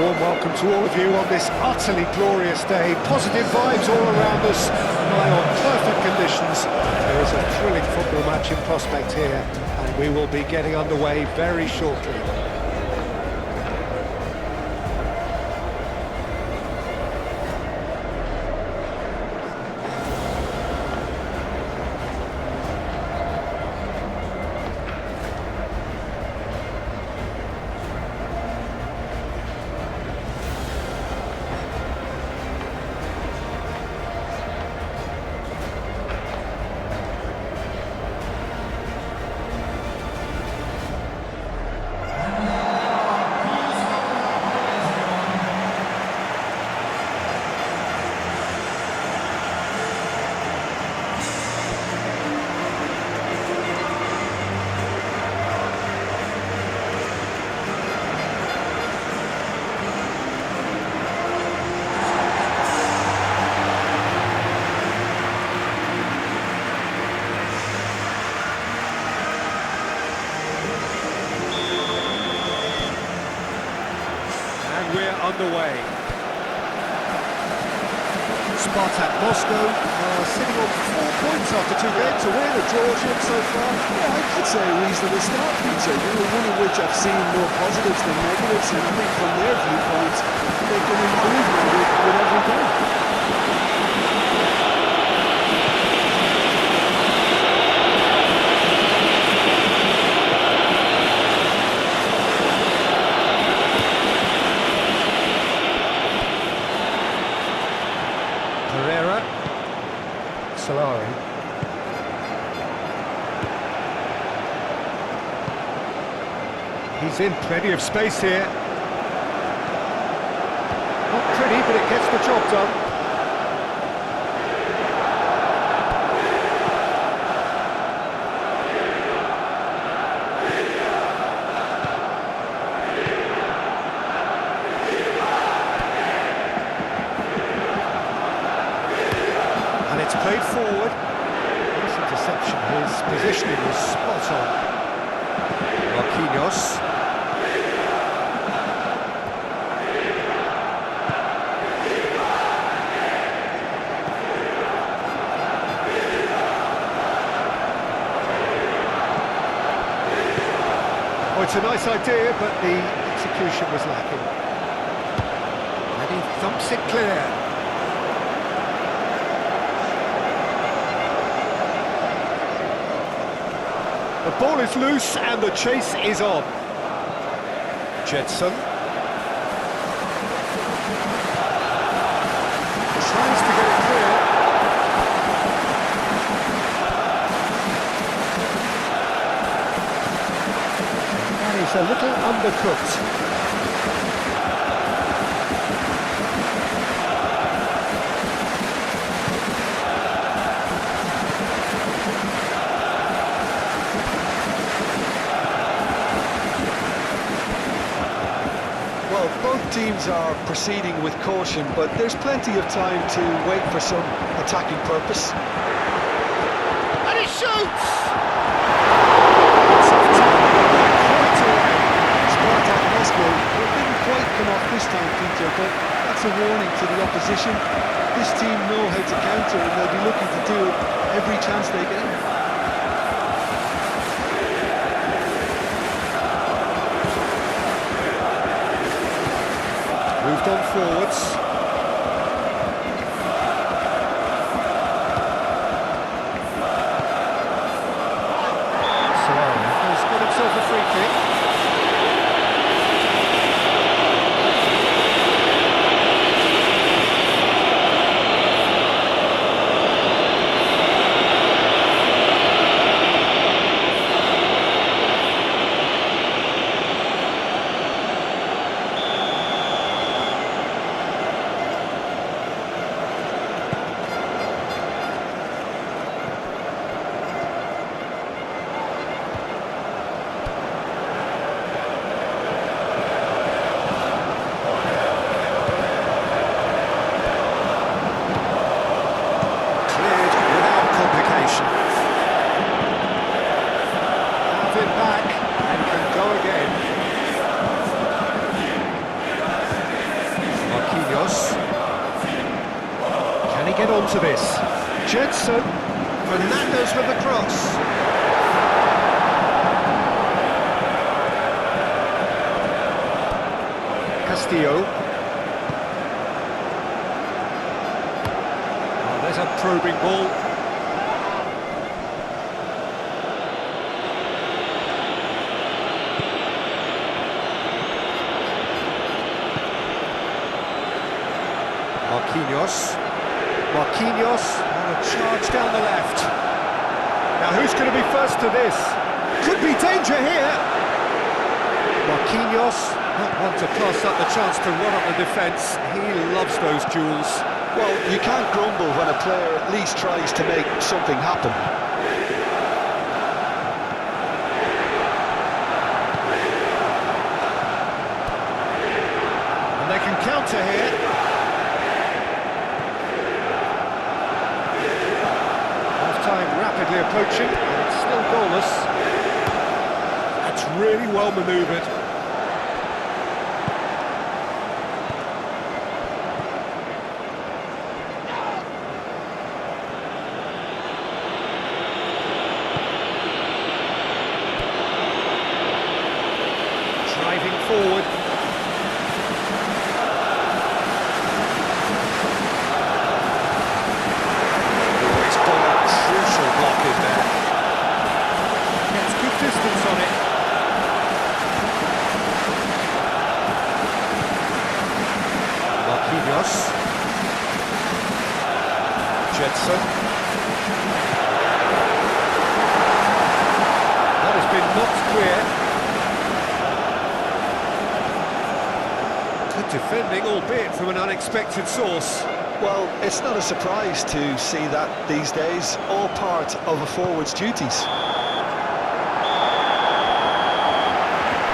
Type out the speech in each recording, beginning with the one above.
warm welcome to all of you on this utterly glorious day. Positive vibes all around us, relying on perfect conditions. There is a thrilling football match in prospect here, and we will be getting underway very shortly. We're underway. Spartak Moscow are sitting on 4 points after 2 games, a win, a draw so far. Yeah, I'd say a reasonable start, Peter. One of which I've seen more positives than negatives, and I think from their viewpoint, they can improve with every game. Solari. He's in plenty of space here. Not pretty, but it gets the job done. Played forward. Nice interception. His positioning was spot on. Marquinhos. Oh, it's a nice idea, but the execution was lacking. And he thumps it clear. The ball is loose and the chase is on. Jetson. Tries to get it clear. And he's a little undercooked. Both teams are proceeding with caution, but there's plenty of time to wait for some attacking purpose. And he shoots! Spartak Moscow didn't quite come off this time, Peter, but that's a warning to the opposition. This team know how to counter, and they'll be looking to do it every chance they get. Moved on forwards. Solari has got himself a free kick. get onto this. Jedson, Fernandes with the cross. Castillo. Oh, there's a probing ball. Marquinhos, and a charge down the left. Now who's going to be first to this? Could be danger here. Marquinhos, not one to pass up the chance to run up the defence. He loves those duels. Well, you can't grumble when a player at least tries to make something happen. And they can counter here. Time rapidly approaching, and it's still goalless. That's really well manoeuvred. Driving forward. Block in there. Gets good distance on it. Marquinhos. Jedson. That has been knocked clear. Good defending, albeit from an unexpected source. Well, it's not a surprise to see that these days, all part of a forward's duties.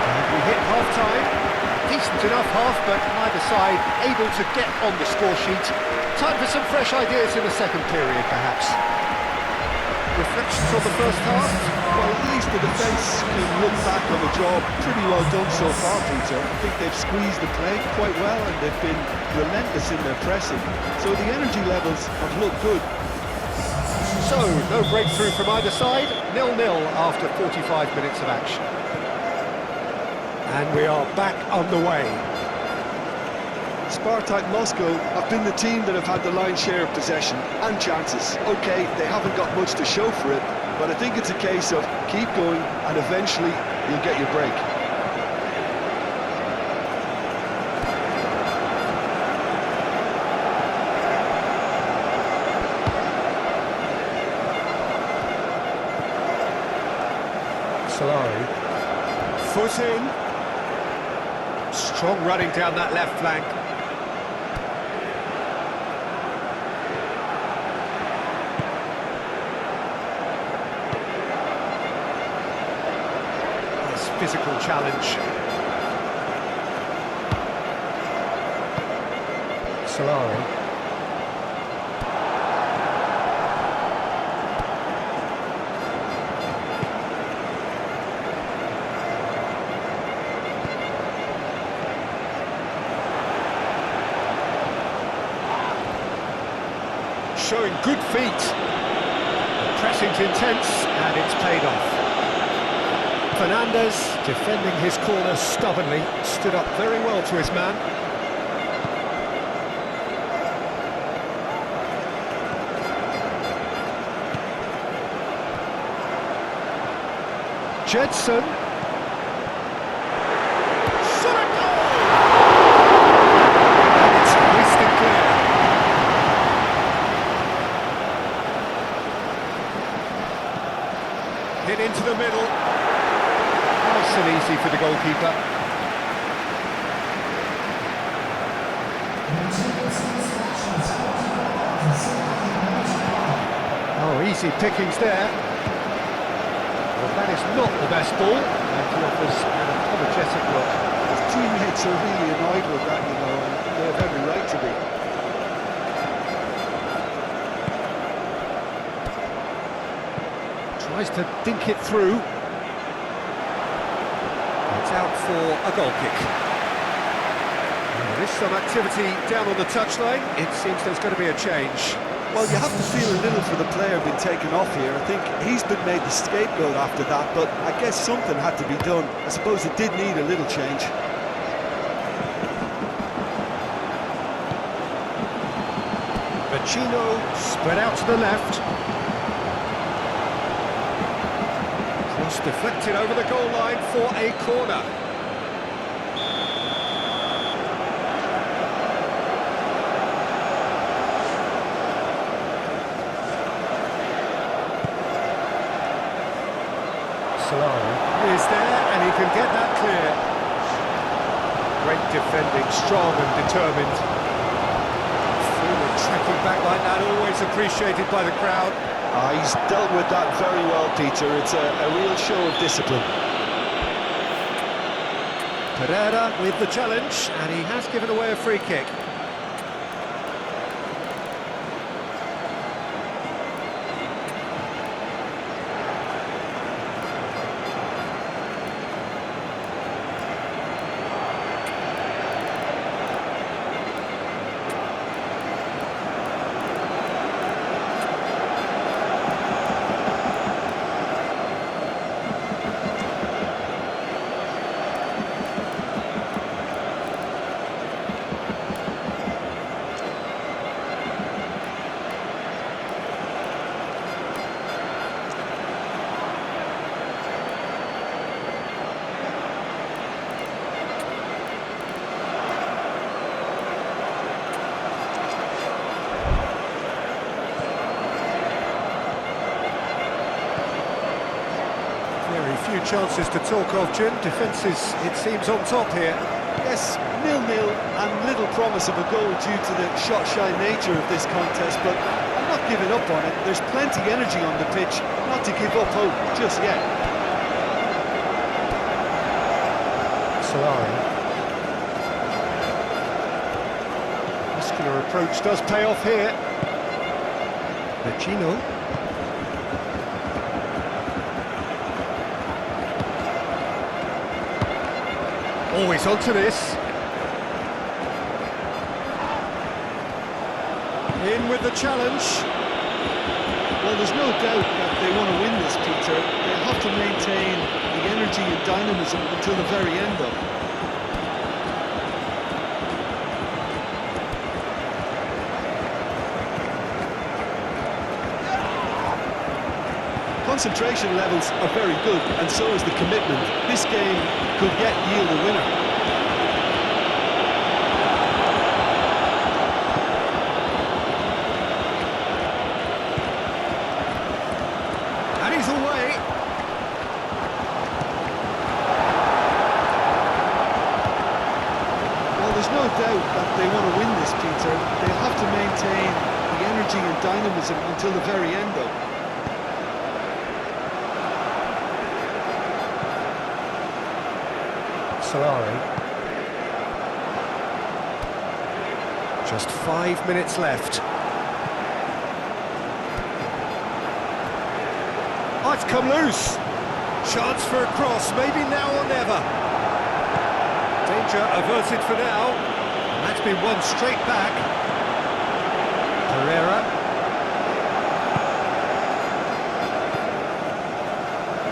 And we hit half-time. Decent enough half, but neither side able to get on the score sheet. Time for some fresh ideas in the second period, perhaps. Reflections on the first half? Well, at least the defence can look back on the job pretty well done so far, Peter. I think they've squeezed the play quite well and they've been relentless in their pressing. So the energy levels have looked good. So, no breakthrough from either side, 0-0 after 45 minutes of action. And we are back underway. Spartak Moscow have been the team that have had the lion's share of possession and chances. OK, they haven't got much to show for it, but I think it's a case of keep going and eventually you'll get your break. Solari. Foot in. Strong running down that left flank. Nice physical challenge. Solari. Showing good feet. The pressing's intense and it's paid off. Fernandes, defending his corner stubbornly, stood up very well to his man. Jedson. Shot a goal! And it's hoisted clear. Hit into the middle. Nice and easy for the goalkeeper. Oh, easy pickings there. Well, that is not the best ball, and he offers an apologetic look. His teammates are really annoyed with that, you know, and they have every right to be. Tries to dink it through. It's out for a goal kick. There is some activity down on the touchline. It seems there's going to be a change. Well, you have to feel a little for the player being taken off here. I think he's been made the scapegoat after that, but I guess something had to be done. I suppose it did need a little change. Vecino spread out to the left. Cross deflected over the goal line for a corner. Solari is there, and he can get that clear. Great defending, strong and determined. Forward tracking back like that, always appreciated by the crowd. He's dealt with that very well, Peter. It's a real show of discipline. Pereira with the challenge, and he has given away a free kick. Few chances to talk of, Jim. Defence is, it seems, on top here. Yes, 0-0 and little promise of a goal due to the shot-shy nature of this contest, but I'm not giving up on it. There's plenty energy on the pitch, not to give up hope just yet. Solari. Muscular approach does pay off here. Vecino. Always onto this. In with the challenge. Well, there's no doubt that they want to win this, Peter. They have to maintain the energy and dynamism until the very end, though. Concentration levels are very good, and so is the commitment. This game could yet yield a winner. And he's away. Well, there's no doubt that they want to win this, Peter. They have to maintain the energy and dynamism until the very end, though. Solari. Just 5 minutes left. Oh, it's come loose. Chance for a cross, maybe now or never. Danger averted for now. And that's been won straight back. Pereira.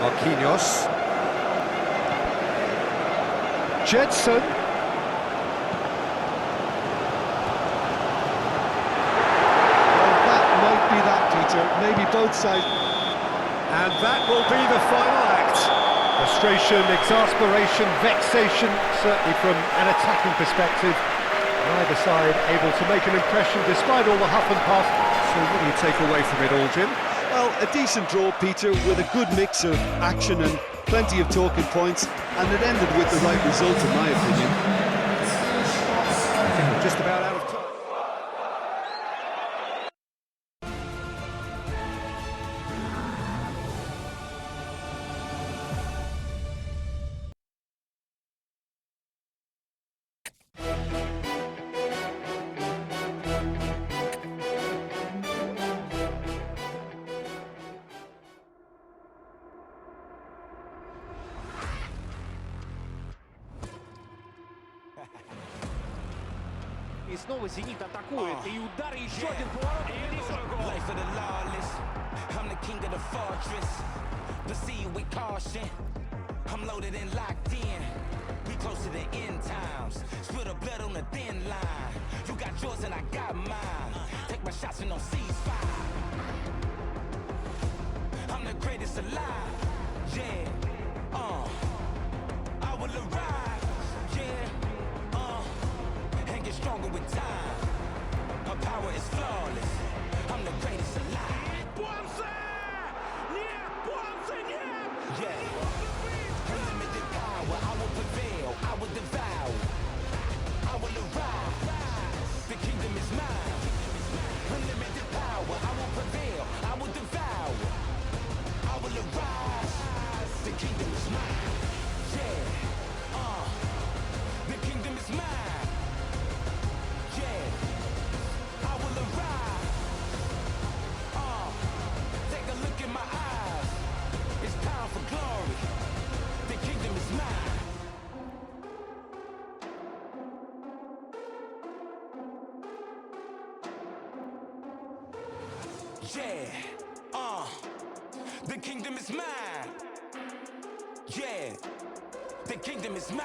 Marquinhos. Jetson. Well, that might be that, Peter. Maybe both sides. And that will be the final act. Frustration, exasperation, vexation, certainly from an attacking perspective. Neither side able to make an impression despite all the huff and puff. So what do you take away from it all, Jim? Well, a decent draw, Peter, with a good mix of action and plenty of talking points, and it ended with the right result, in my opinion. I think we're just about out of time. И снова «Зенит» атакует. И удар, и еще один поворот. И здесь уже гол. Life of the lawless. I'm the king of the fortress. Proceed with caution. I'm loaded and locked in. We close to the end times. Spill the blood on the thin line. You got yours and I got mine. Take my shots and no ceasefire. I'm the greatest alive. Yeah. I will arise. Yeah. And get stronger with time. My power is flawless. I'm the greatest alive. Yeah. Unlimited power, I will prevail, I will devour, I will arise. The kingdom is mine. Unlimited power, I will prevail, I will devour, I will arise. The kingdom is mine. Yeah. The kingdom is mine. Yeah. I will arise. Take a look in my eyes. It's time for glory. The kingdom is mine. Yeah. The kingdom is mine. Yeah. The kingdom is mine.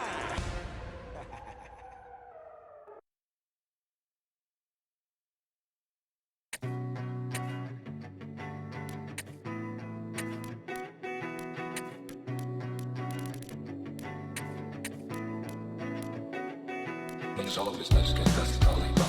Не жалуюсь, значит, когда стал ебан.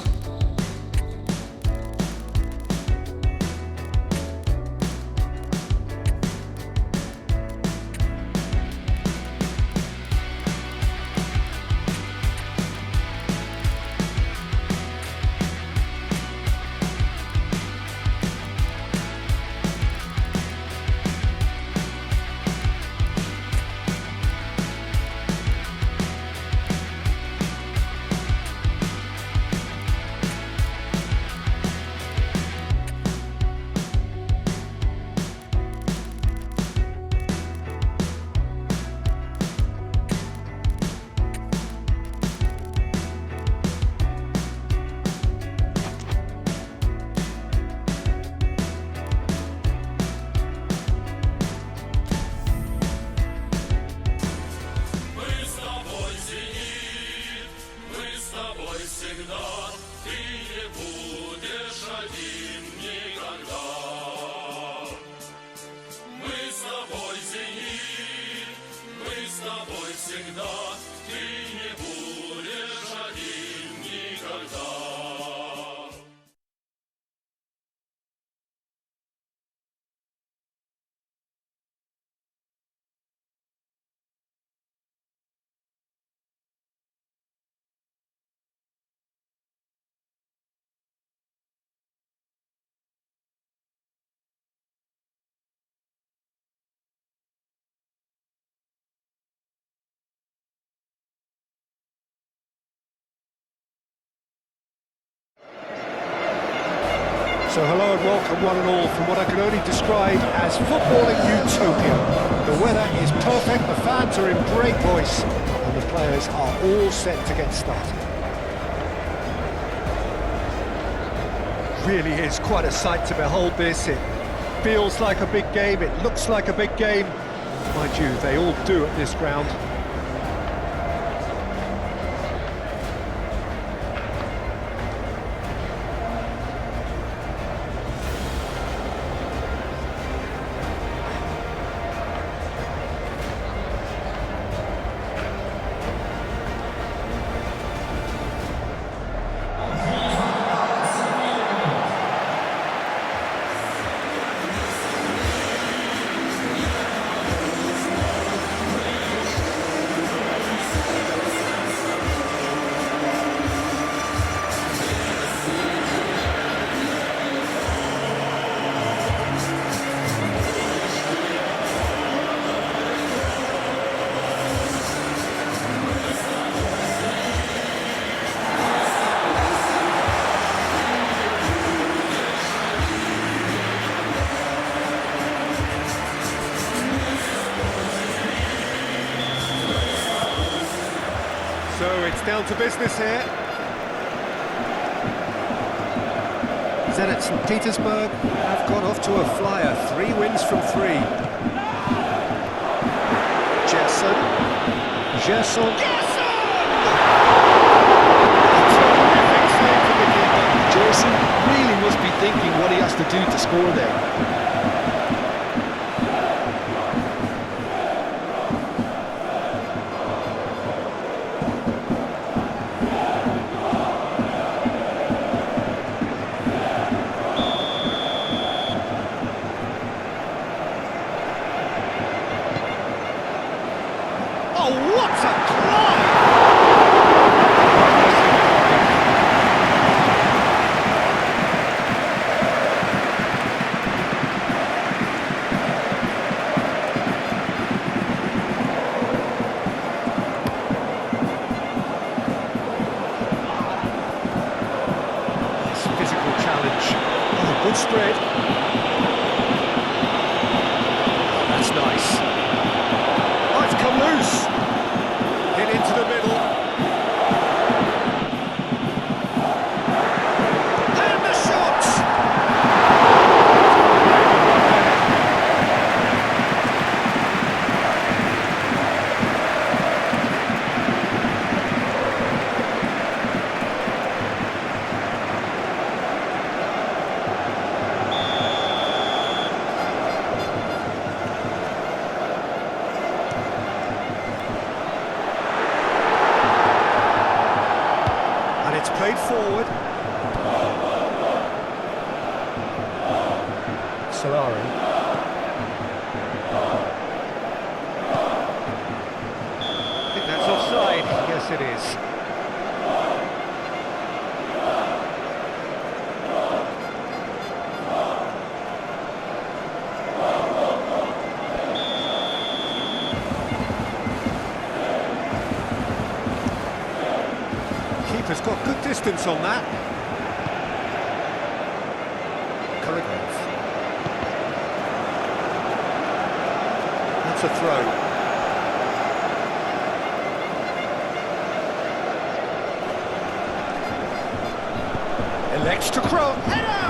So hello and welcome one and all from what I can only describe as footballing utopia. The weather is perfect, the fans are in great voice, and the players are all set to get started. Really is quite a sight to behold this. It feels like a big game, it looks like a big game. Mind you, they all do at this ground. So it's down to business here. Zenit St. Petersburg have got off to a flyer. 3 wins from 3. Gerson. Gerson. Terrific save from the keeper. Jason really must be thinking what he has to do to score there. Oh, what a climb! Nice physical challenge. Oh, good spread. Oh, that's nice. Oh, it's come loose. Hit into the middle. And the shot! And it's played forward. Solari. I think that's offside. Yes, it is. Keeper's got good distance on that. Corrigans. That's a throw. Elects to cross. Header!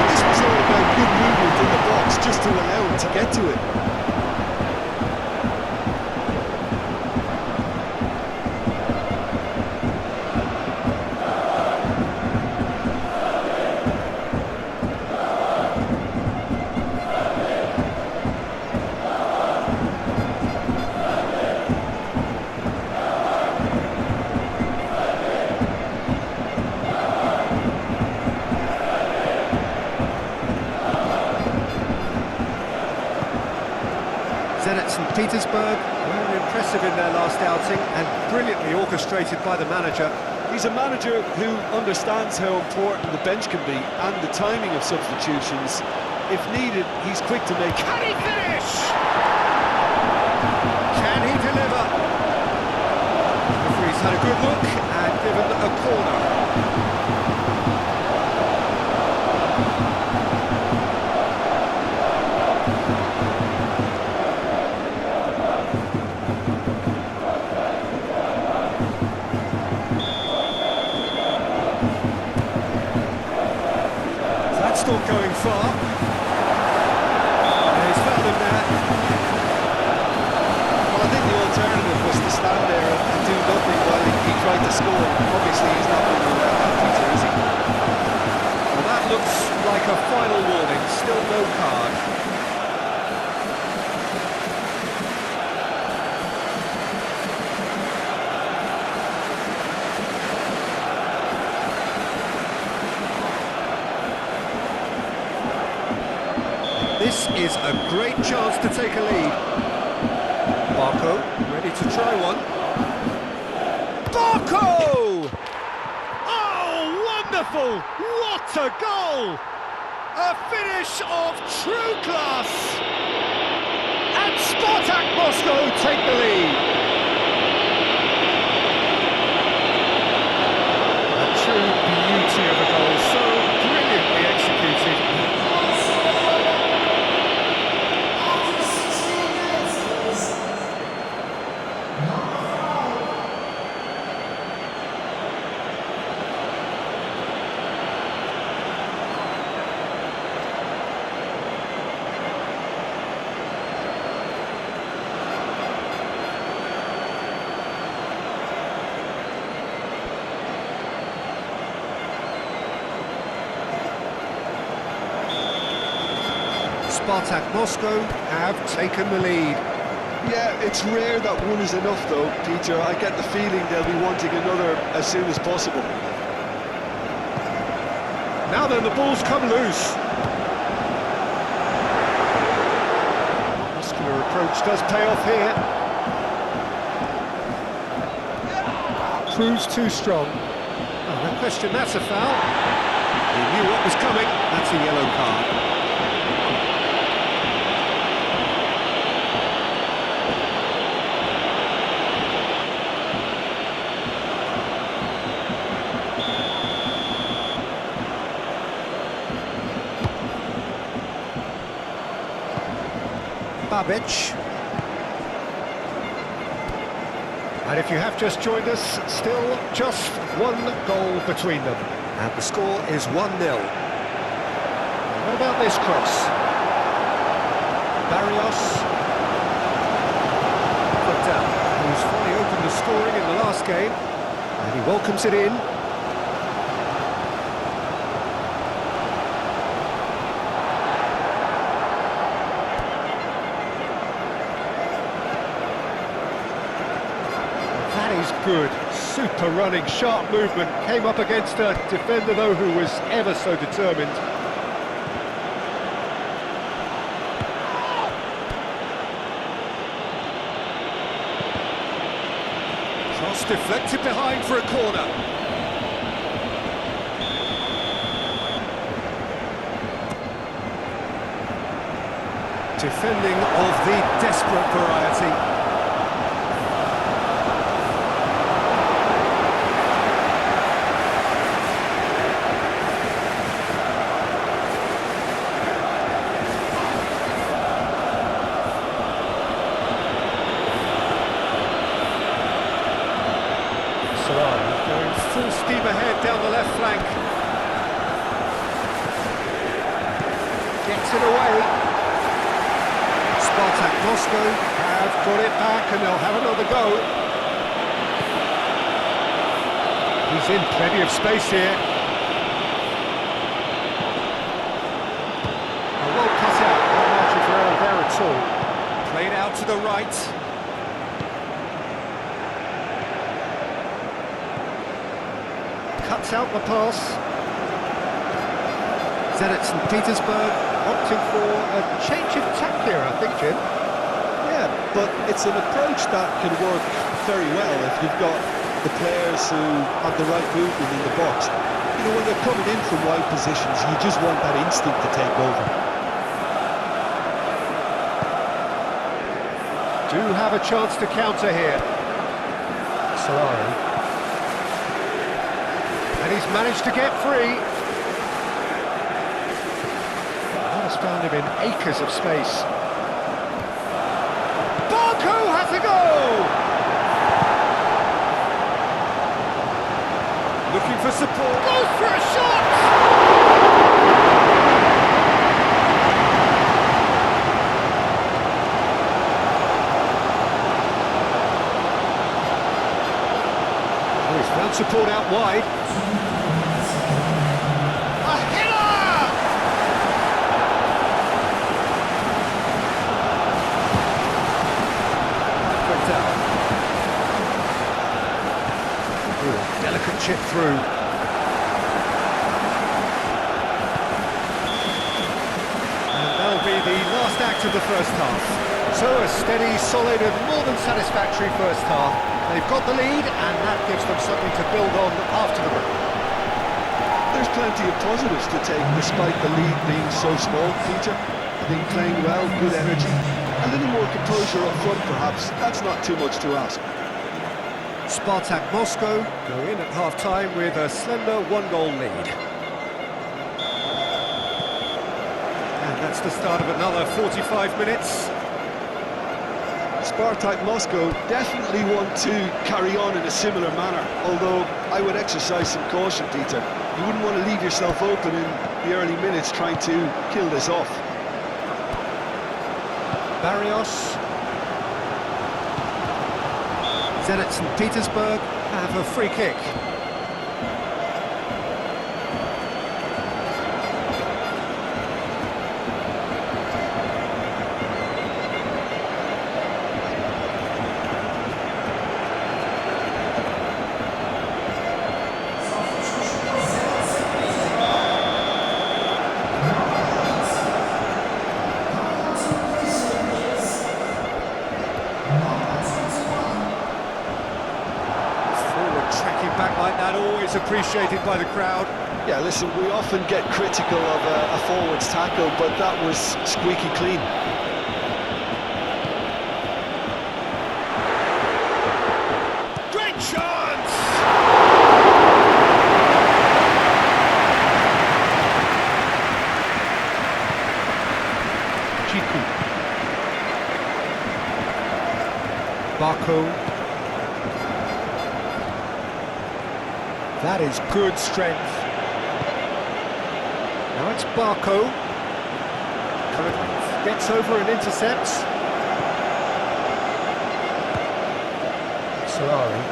This was all about good movement in the box just to allow him to get to it. Zenit St. Petersburg, very impressive in their last outing and brilliantly orchestrated by the manager. He's a manager who understands how important the bench can be and the timing of substitutions. If needed, he's quick to make. Can he finish? Can he deliver? The referee's had a good look and given a corner. That's still going far. And he's found him there. Well, I think the alternative was to stand there and do nothing while he tried to score. Obviously, he's not going to allow that, Peter, is he? Well, that looks like a final warning. Still no card. This is a great chance to take a lead. Barco, ready to try one. Barco! Oh, wonderful! What a goal! A finish of true class! And Spartak Moscow take the lead. A true beauty of a goal, so brilliantly executed. Spartak Moscow have taken the lead. Yeah, it's rare that one is enough though, Peter. I get the feeling they'll be wanting another as soon as possible. Now then, the ball's come loose. Muscular approach does pay off here. Proves too strong. Oh, no question, that's a foul. He knew what was coming. That's a yellow card. Babic. And if you have just joined us, still just one goal between them. And the score is 1-0. What about this cross? Barrios. Put down. Who's fully opened the scoring in the last game. And he welcomes it in. Good, super running, sharp movement, came up against a defender though who was ever so determined. Cross deflected behind for a corner. Defending of the desperate variety. Going full steam ahead down the left flank. Gets it away. Spartak Moscow have got it back and they'll have another go. He's in plenty of space here. Well cut out, not much of error there at all. Played out to the right. Cuts out the pass. Zenit St. Petersburg opting for a change of tack here, I think, Jim. Yeah, but it's an approach that can work very well if you've got the players who have the right movement in the box. You know, when they're coming in from wide positions, you just want that instinct to take over. Do have a chance to counter here. Solari. And he's managed to get free. That has found him in acres of space. Baku has a goal! Looking for support. Goes for a shot! Oh, he's found support out wide. A header! Put down. Ooh, delicate chip through. And that'll be the last act of the first half. So a steady, solid and more than satisfactory first half. They've got the lead and that gives them something to build on after the break. There's plenty of positives to take despite the lead being so small, Peter. I think playing well, good energy, a little more composure up front perhaps. That's not too much to ask. Spartak Moscow go in at half-time with a slender one-goal lead. And that's the start of another 45 minutes. Spartak Moscow definitely want to carry on in a similar manner, although I would exercise some caution, Peter. You wouldn't want to leave yourself open in the early minutes trying to kill this off. Barrios. Zenit St. Petersburg have a free kick. Forward tracking back like that, always appreciated by the crowd. Yeah, listen, we often get critical of a forward's tackle, but that was squeaky clean. Great chance! Chiku. Barco. That is good strength. Now it's Barco. Gets over and intercepts. Solari.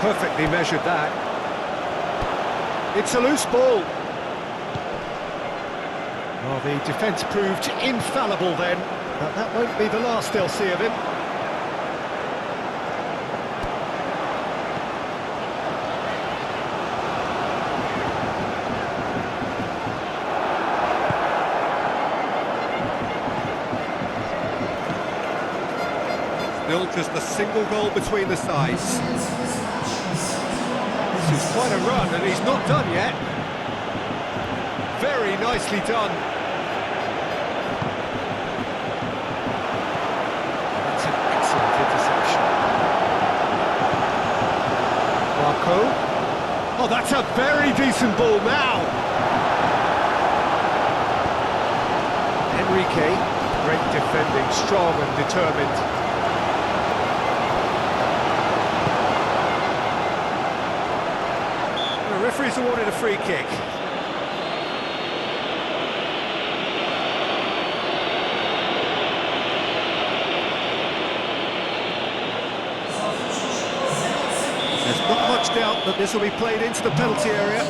Perfectly measured that. It's a loose ball. Well, the defence proved infallible then, but that won't be the last they'll see of him. Still just a single goal between the sides. This is quite a run, and he's not done yet. Very nicely done. That's an excellent interception. Marco. Oh, that's a very decent ball now. Enrique. Great defending, strong and determined. The referee's awarded a free kick. There's not much doubt that this will be played into the penalty area.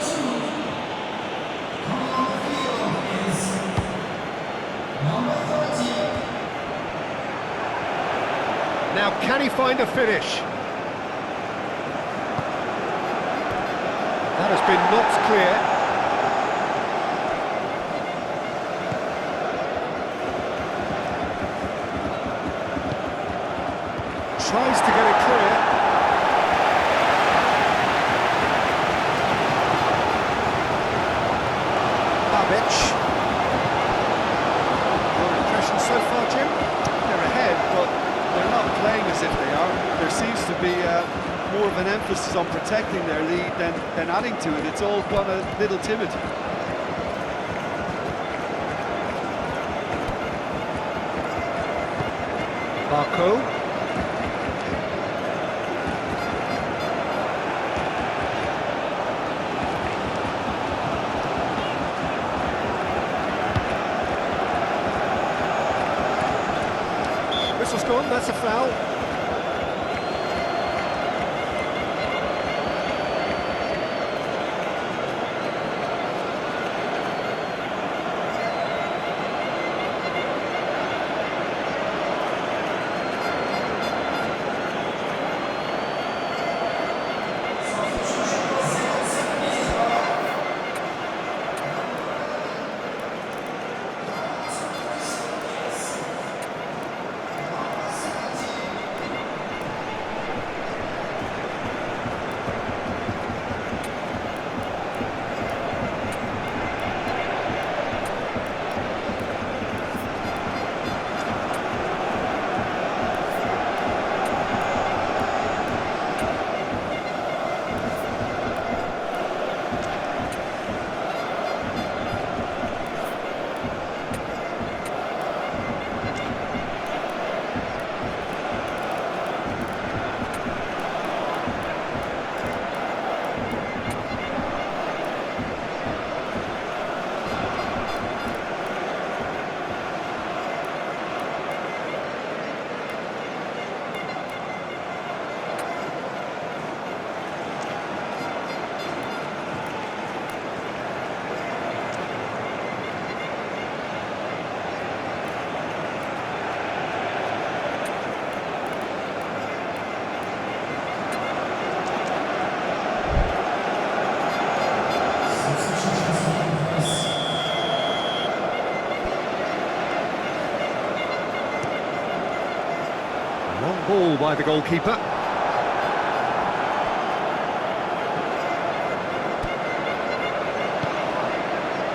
Now, can he find a finish? That has been knocked clear. Tries to get it clear. Babic. Your impression so far, Jim? They're ahead, but they're not playing as if they are. There seems to be more of an emphasis on protecting their lead than adding to it. It's all gone a little timid. Barco. Whistle's gone, that's a foul. Long ball by the goalkeeper.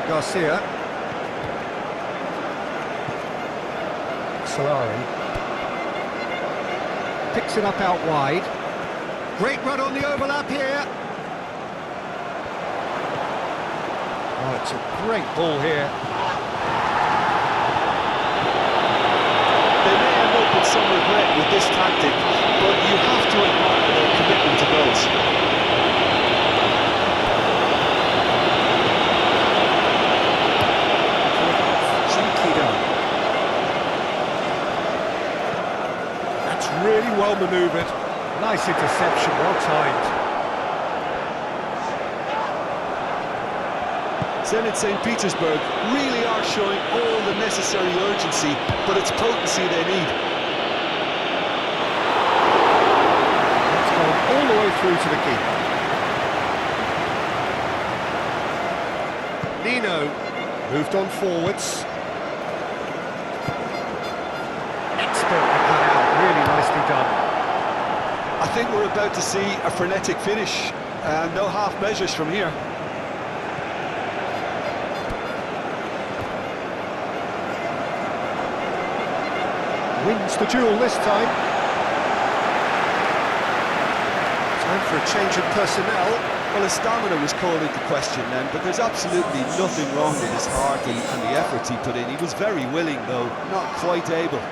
Garcia. Solari. Picks it up out wide. Great run on the overlap here. Oh, it's a great ball here. They may end up with some regret with this tactic, but you have to admire their commitment to goals. That's really well manoeuvred. Nice interception, well timed. Zenit St. Petersburg really are showing all the necessary urgency, but it's potency they need. It's gone all the way through to the keeper. Nino moved on forwards. Expertly cut out, really nicely done. I think we're about to see a frenetic finish, and no half measures from here. Wins the duel this time. Time for a change of personnel. Well, his stamina was called into question then, but there's absolutely nothing wrong with his heart and the efforts he put in. He was very willing, though, not quite able.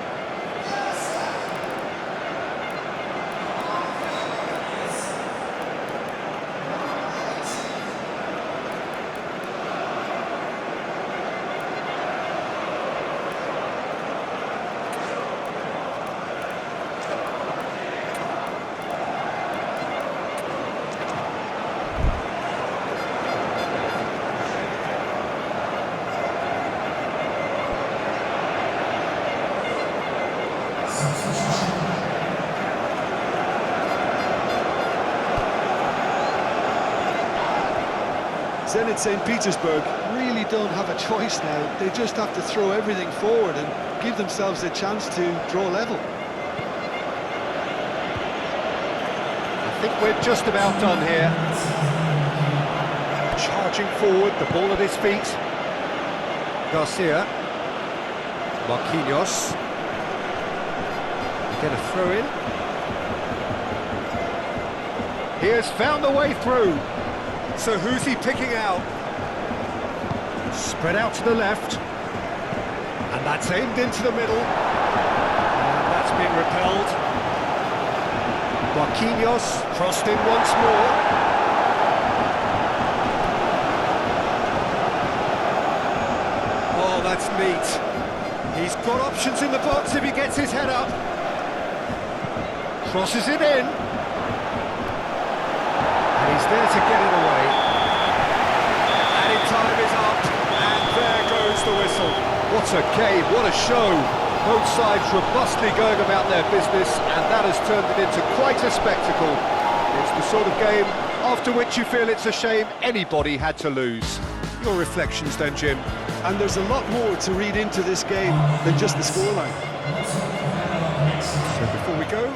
Zenit St. Petersburg really don't have a choice now. They just have to throw everything forward and give themselves a chance to draw level. I think we're just about done here. Charging forward, the ball at his feet. Garcia. Marquinhos. Get a throw in. He has found the way through. So who's he picking out? Spread out to the left. And that's aimed into the middle. And that's been repelled. Marquinhos crossed in once more. Oh, that's neat. He's got options in the box if he gets his head up. Crosses it in. And he's there to get it away. Added time is up, and there goes the whistle. What a game, what a show. Both sides robustly going about their business, and that has turned it into quite a spectacle. It's the sort of game after which you feel it's a shame anybody had to lose. Your reflections then, Jim? And there's a lot more to read into this game than just the scoreline. So before we go,